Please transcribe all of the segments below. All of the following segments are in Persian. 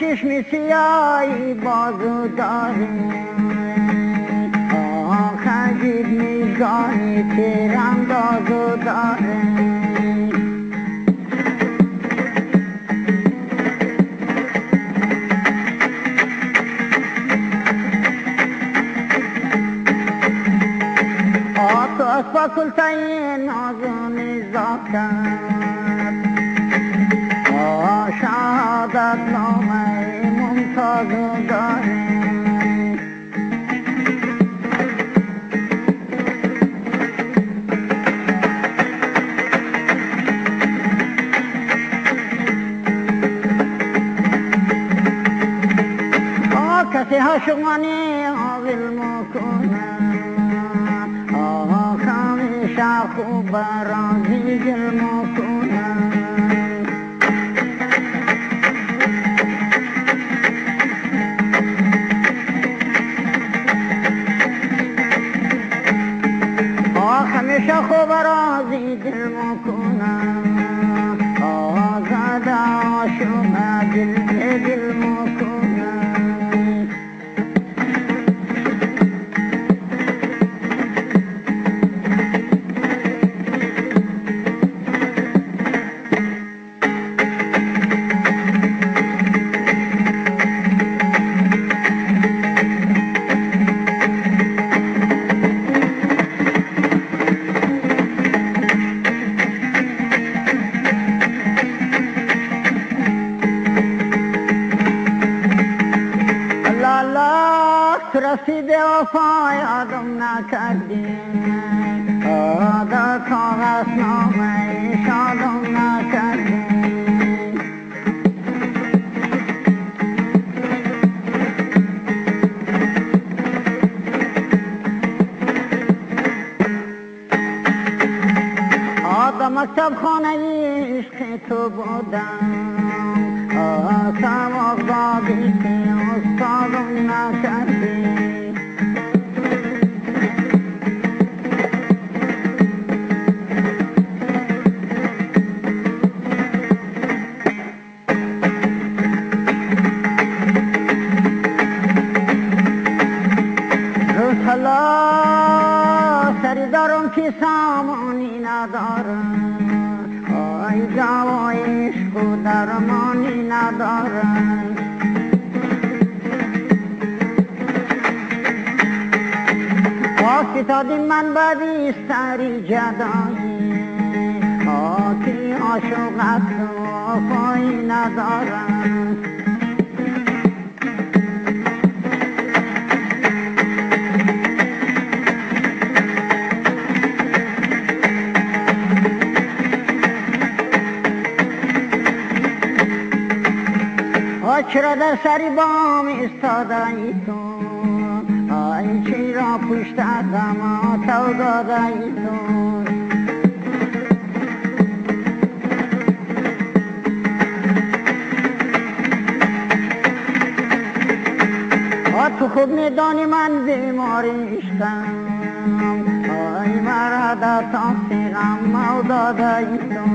چشم سیاهی بازو داره، خجید نگاهی تیراندازو داره. تو از فاکلتای نازون زاکت، شهادت نامه ممتازو داره. کسی هاشمانی آویل مکنه، همیشه خوب رازی گل مکنه. همیشه خوب رازی دل مکنه، آزاد عاشق دل مکنه. رسیده وفا یادم نکردی، در کاغذ نامه شادم نکردی. در مکتب خانه عشق تو بودم، سبق دادی که استادم نکردی. سری دارم که سامانی ندارم، آی دوای عشق و درمانی ندارم. آفتادی من بدی سری جدایی، آتی عاشقت و وفایی ندارم. چرا در سری بام استاده ای تو، آی چرا پشت دما تو داده ای تو. تو خوب میدانی من بیمار عشقم، آی مرا در تاسی غم داده ای تو.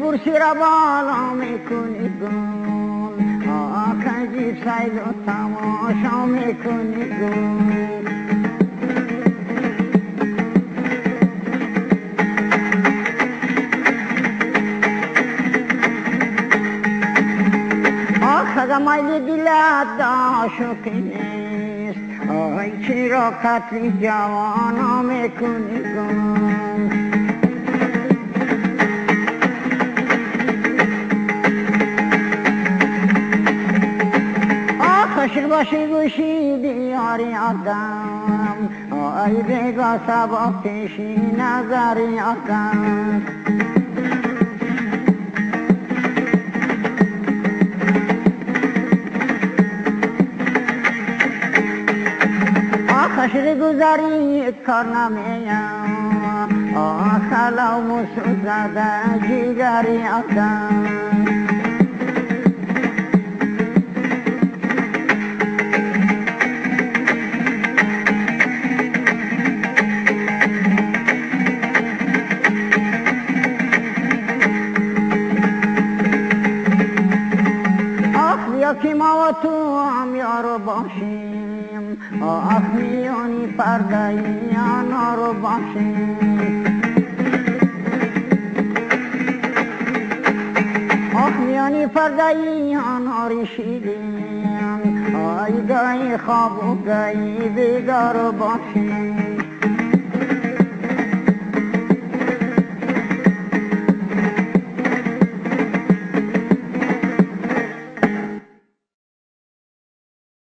برسی را بالا میکنی گل، خجیب سید و تماشا میکنی گل. اگر مایل دلت عاشقی نیست، آی چرا قتل جوانا میکنی گل. خشک باشی گوشی دیاری آدم، آی بگا سبا پیشی نظری آدم. خشک گذاری کار نمیم، خلا و مسود زده جیگری آدم. آخ میانی پردهی آنا رو باشه آخ میانی پردهی آنا ریشیدیم آی گاهی خواب و گاهی بیدار باشه